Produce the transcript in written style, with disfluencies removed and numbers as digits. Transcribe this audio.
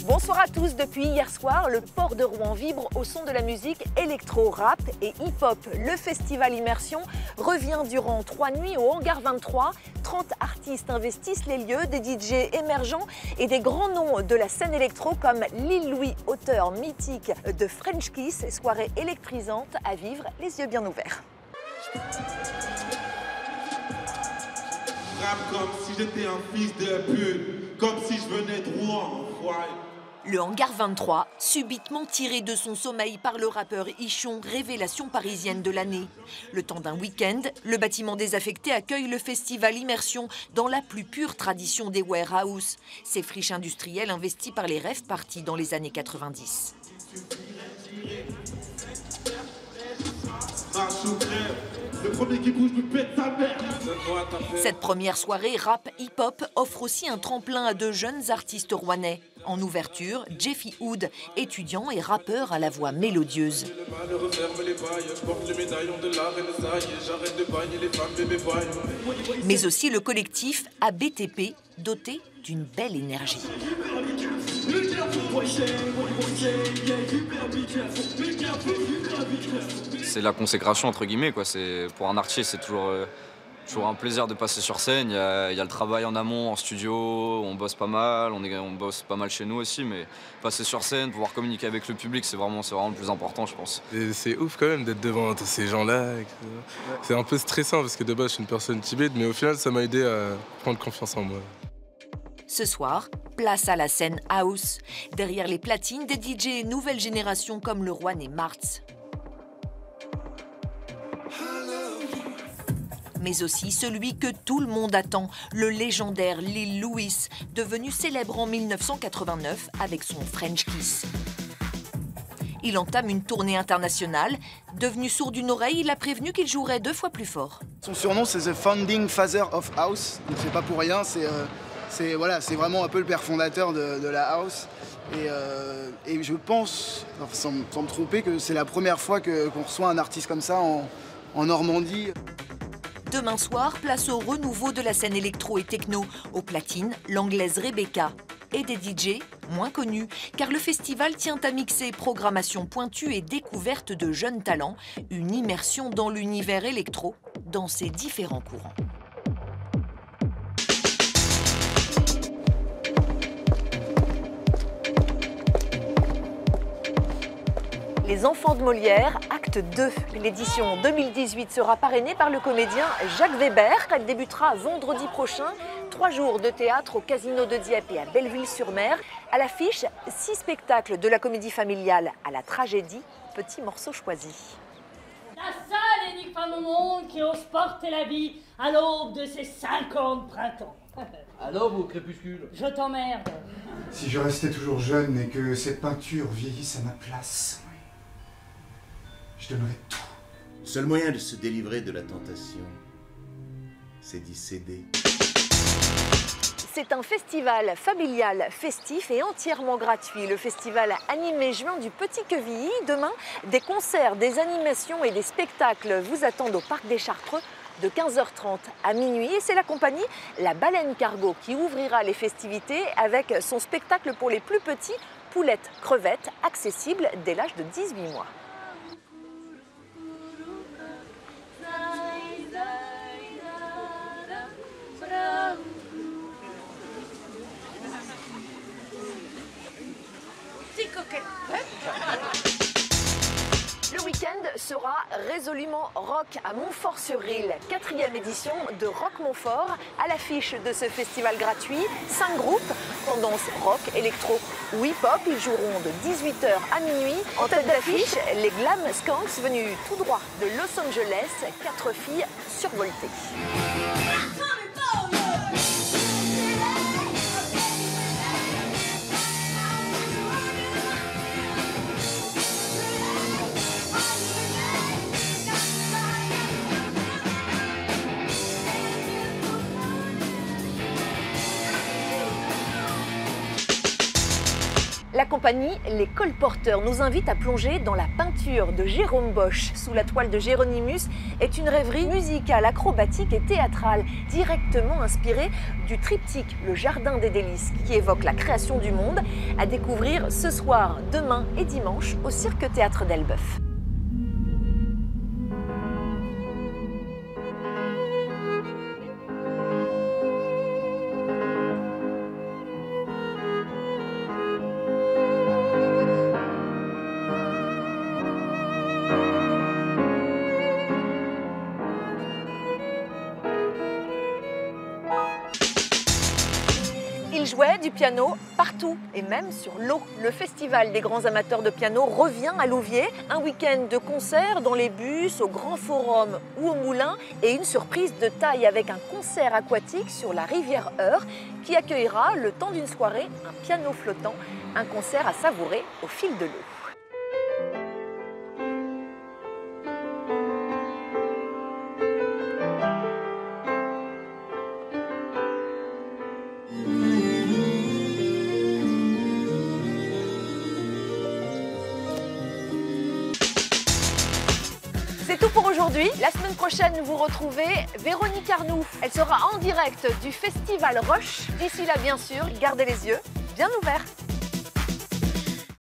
Bonsoir à tous. Depuis hier soir, le port de Rouen vibre au son de la musique électro, rap et hip-hop. Le festival Immersion revient durant 3 nuits au Hangar 23. 30 artistes investissent les lieux, des DJ émergents et des grands noms de la scène électro comme Lil Louis, auteur mythique de French Kiss. Soirée électrisante à vivre les yeux bien ouverts. Rap comme si j'étais un fils de pute, comme si je venais de Rouen, enfoiré. Le Hangar 23, subitement tiré de son sommeil par le rappeur Ichon, révélation parisienne de l'année. Le temps d'un week-end, le bâtiment désaffecté accueille le festival Immersion dans la plus pure tradition des warehouse. Ces friches industrielles investies par les rêves partis dans les années 90. Le premier qui bouge me pète sa mère. Cette première soirée rap hip-hop offre aussi un tremplin à de jeunes artistes rouennais. En ouverture, Jeffy Hood, étudiant et rappeur à la voix mélodieuse. Mais aussi le collectif ABTP, doté d'une belle énergie. C'est la consécration entre guillemets, quoi. Pour un artiste, c'est toujours un plaisir de passer sur scène. Il y a le travail en amont, en studio, on bosse pas mal, on bosse pas mal chez nous aussi, mais passer sur scène, pouvoir communiquer avec le public, c'est vraiment le plus important, je pense. C'est ouf quand même d'être devant tous ces gens-là. C'est un peu stressant parce que de base je suis une personne timide, mais au final ça m'a aidé à prendre confiance en moi. Ce soir, place à la scène house. Derrière les platines, des DJ nouvelle génération comme le Rouennais Martz. Mais aussi celui que tout le monde attend, le légendaire Lil Louis, devenu célèbre en 1989 avec son French Kiss. Il entame une tournée internationale. Devenu sourd d'une oreille, il a prévenu qu'il jouerait 2 fois plus fort. Son surnom, c'est The Founding Father of House. Donc c'est pas pour rien, c'est vraiment un peu le père fondateur de la house. Et je pense, sans me tromper, que c'est la première fois qu'on reçoit un artiste comme ça en Normandie. Demain soir, place au renouveau de la scène électro et techno. Aux platines, l'anglaise Rebecca. Et des DJ moins connus, car le festival tient à mixer programmation pointue et découverte de jeunes talents, une immersion dans l'univers électro, dans ses différents courants. Les Enfants de Molière, acte 2. L'édition 2018 sera parrainée par le comédien Jacques Weber. Elle débutera vendredi prochain. 3 jours de théâtre au Casino de Dieppe et à Belleville-sur-Mer. À l'affiche, 6 spectacles de la comédie familiale à la tragédie, petits morceaux choisis. La seule et unique femme au monde qui ose porter la vie à l'aube de ses 50 printemps. À l'aube ou au crépuscule? Je t'emmerde. Si je restais toujours jeune et que cette peinture vieillisse à ma place, je donnerais tout. Le seul moyen de se délivrer de la tentation, c'est d'y céder. C'est un festival familial, festif et entièrement gratuit. Le festival animé juin du Petit Quevilly. Demain, des concerts, des animations et des spectacles vous attendent au Parc des Chartreux de 15h30 à minuit. Et c'est la compagnie La Baleine Cargo qui ouvrira les festivités avec son spectacle pour les plus petits, Poulettes Crevettes, accessible dès l'âge de 18 mois. Le week-end sera résolument rock à Montfort-sur-Risle. 4e édition de Rock Montfort. À l'affiche de ce festival gratuit, 5 groupes, tendance rock, électro ou hip-hop. Ils joueront de 18h à minuit. En tête d'affiche, les Glam Skanks venus tout droit de Los Angeles. 4 filles survoltées. La La compagnie Les Colporteurs nous invite à plonger dans la peinture de Jérôme Bosch. Sous la toile de Géronimus est une rêverie musicale, acrobatique et théâtrale, directement inspirée du triptyque Le Jardin des Délices, qui évoque la création du monde, à découvrir ce soir, demain et dimanche au Cirque Théâtre d'Elbeuf. Il jouait du piano partout et même sur l'eau. Le festival des grands amateurs de piano revient à Louviers. Un week-end de concerts dans les bus, au Grand Forum ou au Moulin et une surprise de taille avec un concert aquatique sur la rivière Eure qui accueillera le temps d'une soirée un piano flottant, un concert à savourer au fil de l'eau. C'est tout pour aujourd'hui. La semaine prochaine, vous retrouvez Véronique Arnoux. Elle sera en direct du Festival Roche. D'ici là, bien sûr, gardez les yeux bien ouverts.